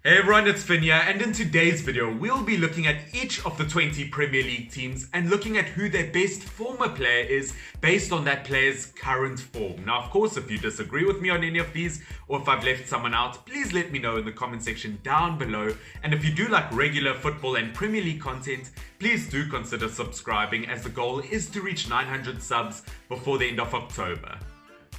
Hey everyone, it's Finn here, and in today's video, we'll be looking at each of the 20 Premier League teams and looking at who their best former player is based on that player's current form. Now, of course, if you disagree with me on any of these, or if I've left someone out, please let me know in the comment section down below. And if you do like regular football and Premier League content, please do consider subscribing, as the goal is to reach 900 subs before the end of October.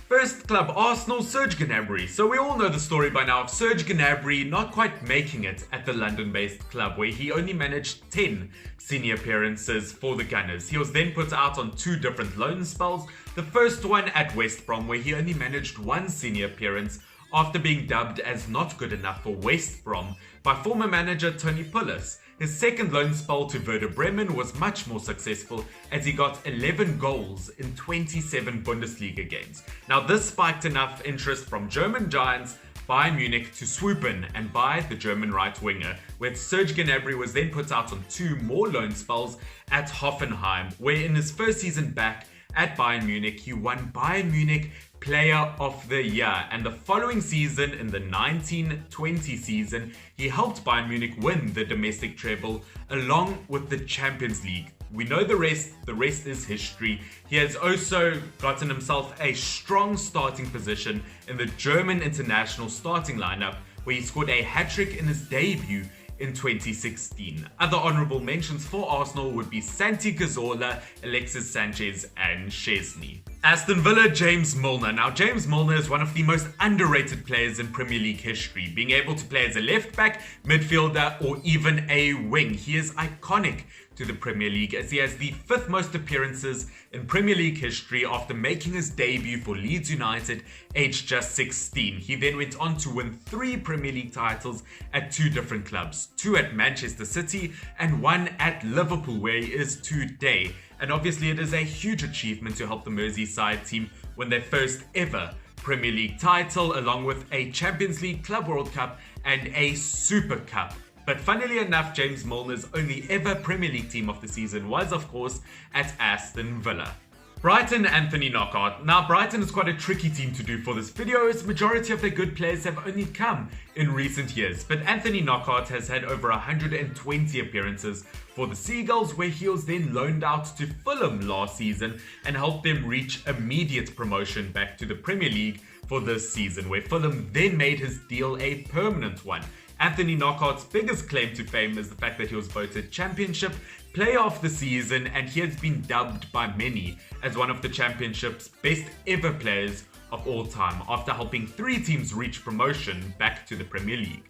First club, Arsenal, Serge Gnabry. So we all know the story by now of Serge Gnabry not quite making it at the London-based club, where he only managed 10 senior appearances for the Gunners. He was then put out on 2 different loan spells. The first one at West Brom, where he only managed 1 senior appearance after being dubbed as not good enough for West Brom by former manager Tony Pulis. His second loan spell to Werder Bremen was much more successful, as he got 11 goals in 27 Bundesliga games. Now, this spiked enough interest from German giants Bayern Munich to swoop in and buy the German right winger, where Serge Gnabry was then put out on 2 more loan spells at Hoffenheim, where in his first season back at Bayern Munich, he won Bayern Munich Player of the Year, and the following season, in the 1920 season, he helped Bayern Munich win the domestic treble along with the Champions League. We know the rest is history. He has also gotten himself a strong starting position in the German international starting lineup, where he scored a hat-trick in his debut in 2016. Other honourable mentions for Arsenal would be Santi Cazorla, Alexis Sanchez and Szczesny. Aston Villa, James Mulner. Now, James Mulner is one of the most underrated players in Premier League history, being able to play as a left-back, midfielder or even a wing. He is iconic to the Premier League, as he has the 5th most appearances in Premier League history after making his debut for Leeds United aged just 16. He then went on to win 3 Premier League titles at 2 different clubs, 2 at Manchester City and 1 at Liverpool, where he is today. And obviously it is a huge achievement to help the Merseyside team win their first ever Premier League title, along with a Champions League, Club World Cup and a Super Cup. But funnily enough, James Mulner's only ever Premier League team of the season was, of course, at Aston Villa. Brighton, Anthony Knockaert. Now, Brighton is quite a tricky team to do for this video, as majority of their good players have only come in recent years. But Anthony Knockaert has had over 120 appearances for the Seagulls, where he was then loaned out to Fulham last season and helped them reach immediate promotion back to the Premier League for this season, where Fulham then made his deal a permanent one. Anthony Knockaert's biggest claim to fame is the fact that he was voted Championship Player of the Season, and he has been dubbed by many as one of the Championship's best ever players of all time, after helping 3 teams reach promotion back to the Premier League.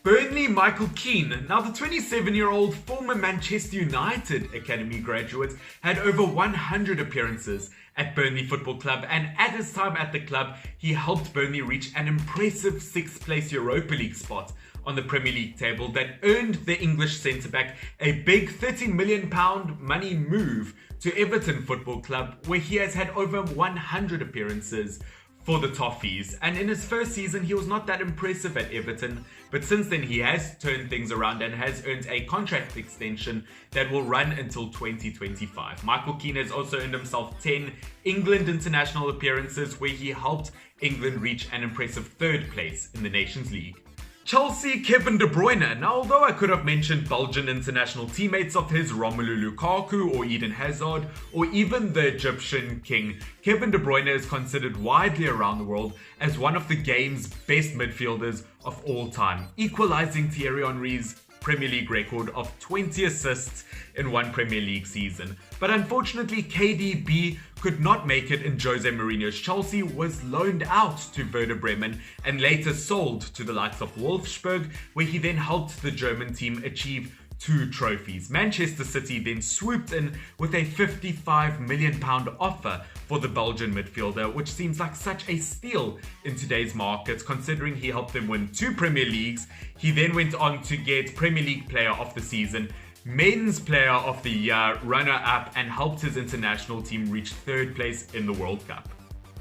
Burnley, Michael Keane. Now, the 27-year-old former Manchester United Academy graduate had over 100 appearances at Burnley Football Club, and at his time at the club, he helped Burnley reach an impressive 6th place Europa League spot on the Premier League table that earned the English centre-back a big £30 million money move to Everton Football Club, where he has had over 100 appearances for the Toffees. And in his first season, he was not that impressive at Everton, but since then he has turned things around and has earned a contract extension that will run until 2025. Michael Keane has also earned himself 10 England international appearances, where he helped England reach an impressive 3rd place in the Nations League. Chelsea, Kevin De Bruyne. Now, although I could have mentioned Belgian international teammates of his, Romelu Lukaku or Eden Hazard, or even the Egyptian king, Kevin De Bruyne is considered widely around the world as one of the game's best midfielders of all time, equalizing Thierry Henry's Premier League record of 20 assists in 1 Premier League season. But unfortunately, KDB could not make it in Jose Mourinho's Chelsea, was loaned out to Werder Bremen and later sold to the likes of Wolfsburg, where he then helped the German team achieve 2 trophies. Manchester City then swooped in with a £55 million offer for the Belgian midfielder, which seems like such a steal in today's market, considering he helped them win 2 Premier Leagues. He then went on to get Premier League Player of the Season, Men's Player of the Year, runner-up, and helped his international team reach 3rd place in the World Cup.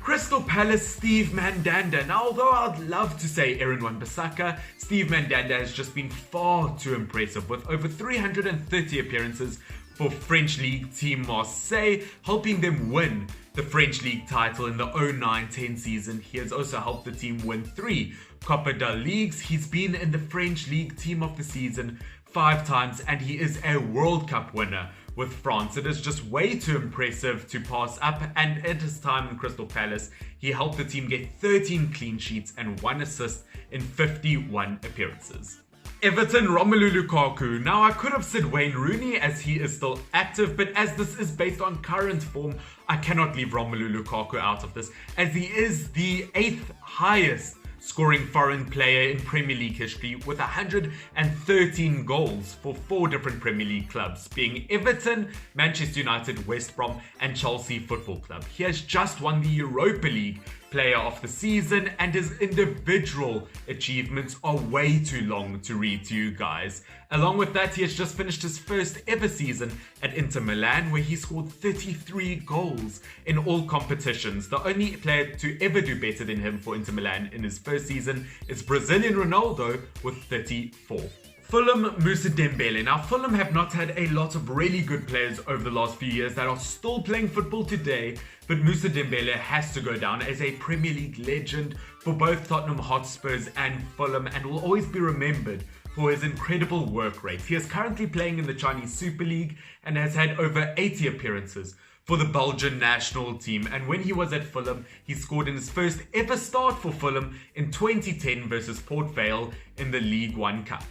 Crystal Palace, Steve Mandanda. Now, although I'd love to say Aaron Wan-Bissaka, Steve Mandanda has just been far too impressive, with over 330 appearances for French League team Marseille, helping them win the French League title in the 09-10 season. He has also helped the team win 3 Copa del Leagues. He's been in the French League Team of the Season 5 times, and he is a World Cup winner with France. It is just way too impressive to pass up, and at his time in Crystal Palace, he helped the team get 13 clean sheets and 1 assist in 51 appearances. Everton, Romelu Lukaku. Now, I could have said Wayne Rooney as he is still active, but as this is based on current form, I cannot leave Romelu Lukaku out of this, as he is the 8th highest scoring foreign player in Premier League history with 113 goals for 4 different Premier League clubs, being Everton, Manchester United, West Brom and Chelsea Football Club. He has just won the Europa League Player of the Season, and his individual achievements are way too long to read to you guys. Along with that, he has just finished his first ever season at Inter Milan, where he scored 33 goals in all competitions. The only player to ever do better than him for Inter Milan in his first season is Brazilian Ronaldo with 34. Fulham, Musa Dembele. Now, Fulham have not had a lot of really good players over the last few years that are still playing football today, but Musa Dembele has to go down as a Premier League legend for both Tottenham Hotspurs and Fulham, and will always be remembered for his incredible work rate. He is currently playing in the Chinese Super League and has had over 80 appearances for the Belgian national team, and when he was at Fulham, he scored in his first ever start for Fulham in 2010 versus Port Vale in the League One Cup.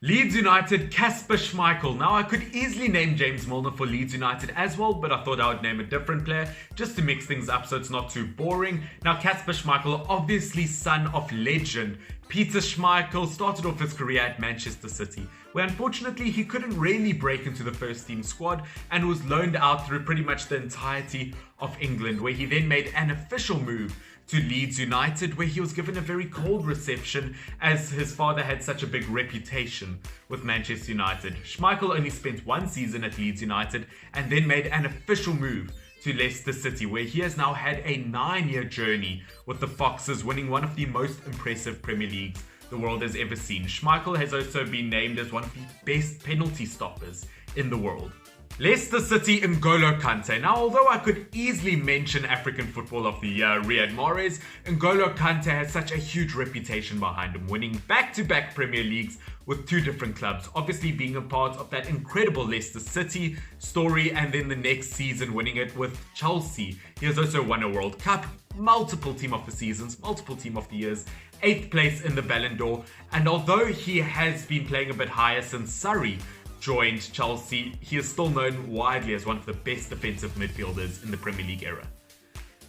Leeds United, Kaspar Schmeichel. Now, I could easily name James Mulner for Leeds United as well, but I thought I would name a different player just to mix things up so it's not too boring. Now, Kaspar Schmeichel, obviously son of legend Peter Schmeichel, started off his career at Manchester City, where unfortunately he couldn't really break into the first team squad and was loaned out through pretty much the entirety of England, where he then made an official move to Leeds United, where he was given a very cold reception as his father had such a big reputation with Manchester United. Schmeichel only spent 1 season at Leeds United and then made an official move to Leicester City, where he has now had a 9-year journey with the Foxes, winning one of the most impressive Premier Leagues the world has ever seen. Schmeichel has also been named as one of the best penalty stoppers in the world. Leicester City, N'Golo Kante. Now, although I could easily mention African Football of the Year, Riyad Mahrez, N'Golo Kante has such a huge reputation behind him, winning back-to-back Premier Leagues with 2 different clubs, obviously being a part of that incredible Leicester City story, and then the next season winning it with Chelsea. He has also won a World Cup, multiple Team of the Seasons, multiple Team of the Years, 8th place in the Ballon d'Or, and although he has been playing a bit higher since Surrey joined Chelsea, he is still known widely as one of the best defensive midfielders in the Premier League era.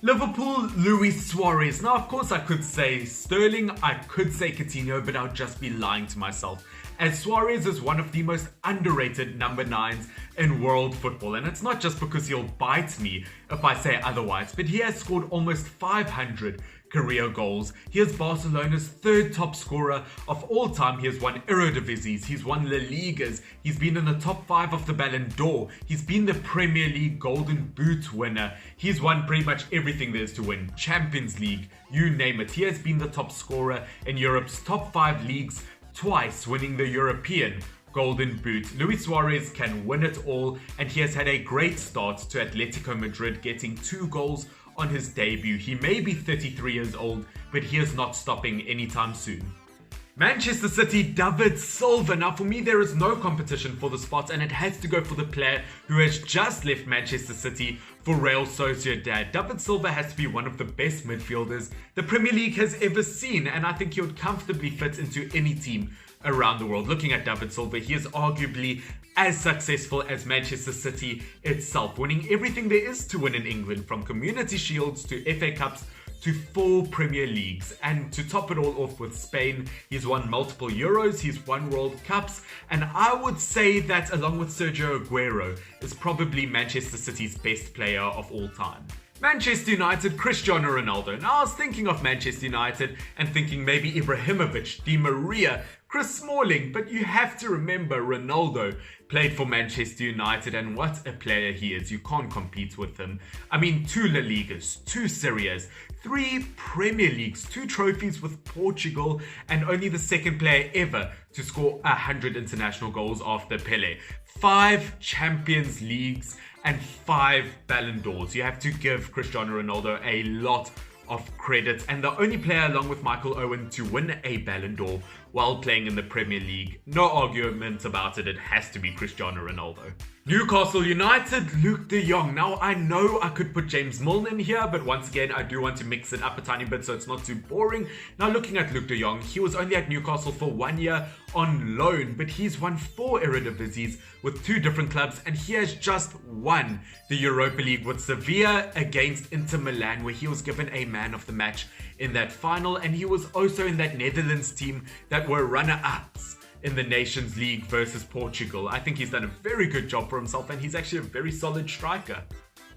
Liverpool, Luis Suarez. Now, of course, I could say Sterling, I could say Coutinho, but I would just be lying to myself, as Suarez is one of the most underrated number 9s in world football. And it's not just because he'll bite me if I say otherwise, but he has scored almost 500 career goals. He is Barcelona's 3rd top scorer of all time. He has won Eredivisie, he's won La Ligas, he's been in the top 5 of the Ballon d'Or, he's been the Premier League Golden Boot winner, he's won pretty much everything there is to win, Champions League, you name it. He has been the top scorer in Europe's top 5 leagues twice, winning the European Golden Boot. Luis Suarez can win it all, and he has had a great start to Atletico Madrid, getting 2 goals on his debut. He may be 33 years old, but he is not stopping anytime soon. Manchester City, David Silva. Now, for me, there is no competition for the spot, and it has to go for the player who has just left Manchester City for Real Sociedad. David Silva has to be one of the best midfielders the Premier League has ever seen, and I think he would comfortably fit into any team around the world. Looking at David Silva, he is arguably as successful as Manchester City itself, winning everything there is to win in England, from Community Shields to FA Cups to 4 Premier Leagues. And to top it all off with Spain, he's won multiple Euros, he's won World Cups, and I would say that, along with Sergio Aguero, is probably Manchester City's best player of all time. Manchester United, Cristiano Ronaldo. Now I was thinking of Manchester United and thinking maybe Ibrahimovic, Di Maria, Chris Smalling, but you have to remember Ronaldo played for Manchester United, and what a player he is. You can't compete with him. I mean, 2 La Ligas, 2 Serie A's, 3 Premier Leagues, 2 trophies with Portugal, and only the second player ever to score 100 international goals after Pele. 5 Champions Leagues and 5 Ballon d'Ors. You have to give Cristiano Ronaldo a lot of credit, and the only player along with Michael Owen to win a Ballon d'Or while playing in the Premier League. No argument about it, it has to be Cristiano Ronaldo. Newcastle United, Luke de Jong. Now I know I could put James Mulner in here, but once again I do want to mix it up a tiny bit so it's not too boring. Now looking at Luke de Jong, he was only at Newcastle for 1 year on loan, but he's won 4 Eredivisie with 2 different clubs, and he has just won the Europa League with Sevilla against Inter Milan, where he was given a man of the match in that final, and he was also in that Netherlands team that were runner-ups in the Nations League versus Portugal. I think he's done a very good job for himself, and he's actually a very solid striker.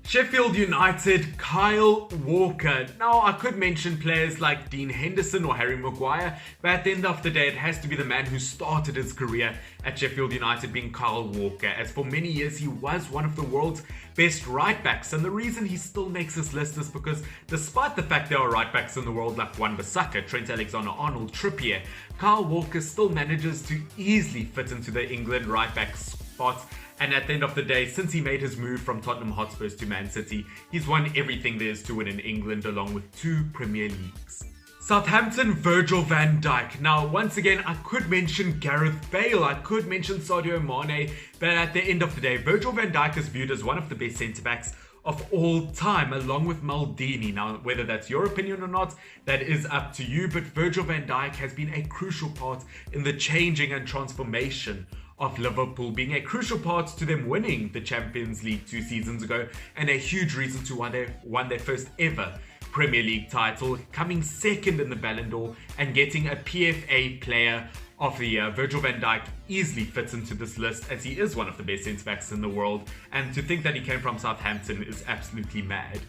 Sheffield United, Kyle Walker. Now, I could mention players like Dean Henderson or Harry Maguire, but at the end of the day, it has to be the man who started his career at Sheffield United, being Kyle Walker, as for many years he was one of the world's best right backs. And the reason he still makes this list is because despite the fact there are right backs in the world like Wan-Bissaka, Trent Alexander-Arnold, Trippier, Kyle Walker still manages to easily fit into the England right back spot. And at the end of the day, since he made his move from Tottenham Hotspurs to Man City, he's won everything there is to win in England, along with 2 Premier Leagues. Southampton, Virgil van Dijk. Now, once again, I could mention Gareth Bale, I could mention Sadio Mane, but at the end of the day, Virgil van Dijk is viewed as one of the best centre-backs of all time, along with Maldini. Now, whether that's your opinion or not, that is up to you, but Virgil van Dijk has been a crucial part in the changing and transformation of Liverpool, being a crucial part to them winning the Champions League 2 seasons ago, and a huge reason to why they won their first ever Premier League title, coming second in the Ballon d'Or and getting a PFA Player of the Year. Virgil van Dijk easily fits into this list, as he is one of the best centre-backs in the world, and to think that he came from Southampton is absolutely mad.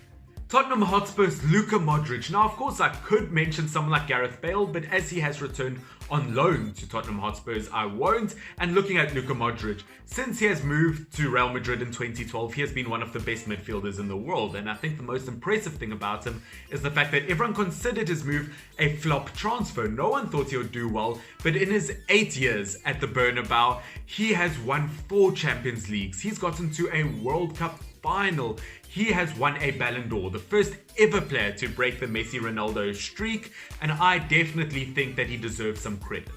Tottenham Hotspur's Luca Modric. Now, of course, I could mention someone like Gareth Bale, but as he has returned on loan to Tottenham Hotspurs, I won't. And looking at Luca Modric, since he has moved to Real Madrid in 2012, he has been one of the best midfielders in the world. And I think the most impressive thing about him is the fact that everyone considered his move a flop transfer. No one thought he would do well, but in his 8 years at the Bernabeu, he has won 4 Champions Leagues. He's gotten to a World Cup final. He has won a Ballon d'Or, the first ever player to break the Messi-Ronaldo streak, and I definitely think that he deserves some credit.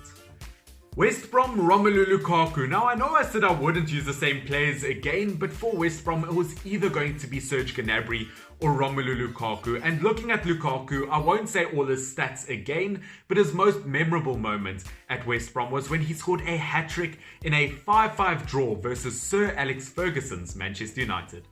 West Brom, Romelu Lukaku. Now, I know I said I wouldn't use the same players again, but for West Brom, it was either going to be Serge Gnabry or Romelu Lukaku. And looking at Lukaku, I won't say all his stats again, but his most memorable moment at West Brom was when he scored a hat-trick in a 5-5 draw versus Sir Alex Ferguson's Manchester United.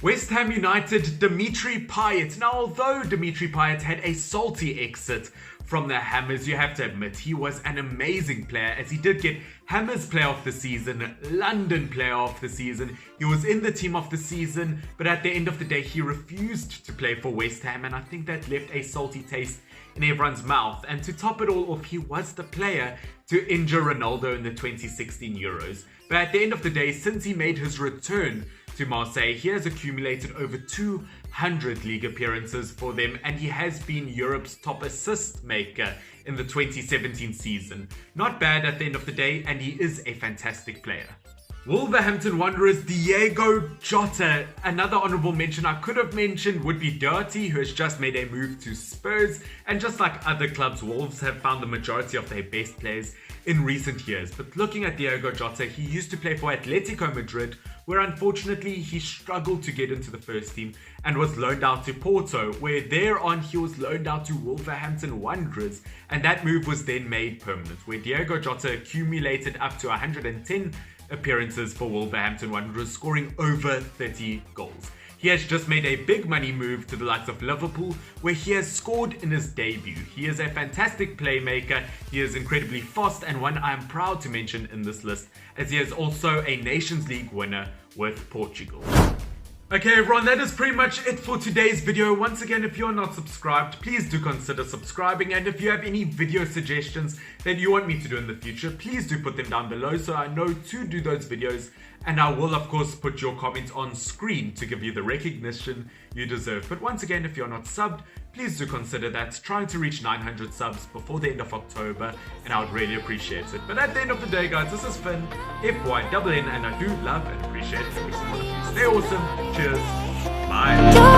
West Ham United, Dimitri Payet. Now, although Dimitri Payet had a salty exit from the Hammers, you have to admit he was an amazing player, as he did get Hammers Player of the Season, London Player of the Season. He was in the Team of the Season, but at the end of the day, he refused to play for West Ham, and I think that left a salty taste in everyone's mouth. And to top it all off, he was the player to injure Ronaldo in the 2016 Euros. But at the end of the day, since he made his return to Marseille, he has accumulated over 200 league appearances for them, and he has been Europe's top assist maker in the 2017 season. Not bad at the end of the day, and he is a fantastic player. Wolverhampton Wanderers, Diogo Jotter. Another honourable mention I could have mentioned would be Dirty, who has just made a move to Spurs, and just like other clubs, Wolves have found the majority of their best players in recent years. But looking at Diogo Jota, he used to play for Atletico Madrid, where unfortunately he struggled to get into the first team and was loaned out to Porto, where thereon he was loaned out to Wolverhampton Wanderers, and that move was then made permanent, where Diogo Jota accumulated up to 110 appearances for Wolverhampton Wanderers, scoring over 30 goals. He has just made a big money move to the likes of Liverpool, where he has scored in his debut. He is a fantastic playmaker, he is incredibly fast, and one I am proud to mention in this list, as he is also a Nations League winner with Portugal. Okay everyone, that is pretty much it for today's video. Once again, if you're not subscribed, please do consider subscribing, and if you have any video suggestions that you want me to do in the future, please do put them down below so I know to do those videos, and I will of course put your comments on screen to give you the recognition you deserve. But once again, if you're not subbed, please do consider that, trying to reach 900 subs before the end of October, and I would really appreciate it. But at the end of the day guys, this is Finn, FYNN, and I do love and appreciate every single one of you. Stay awesome, cheers, bye.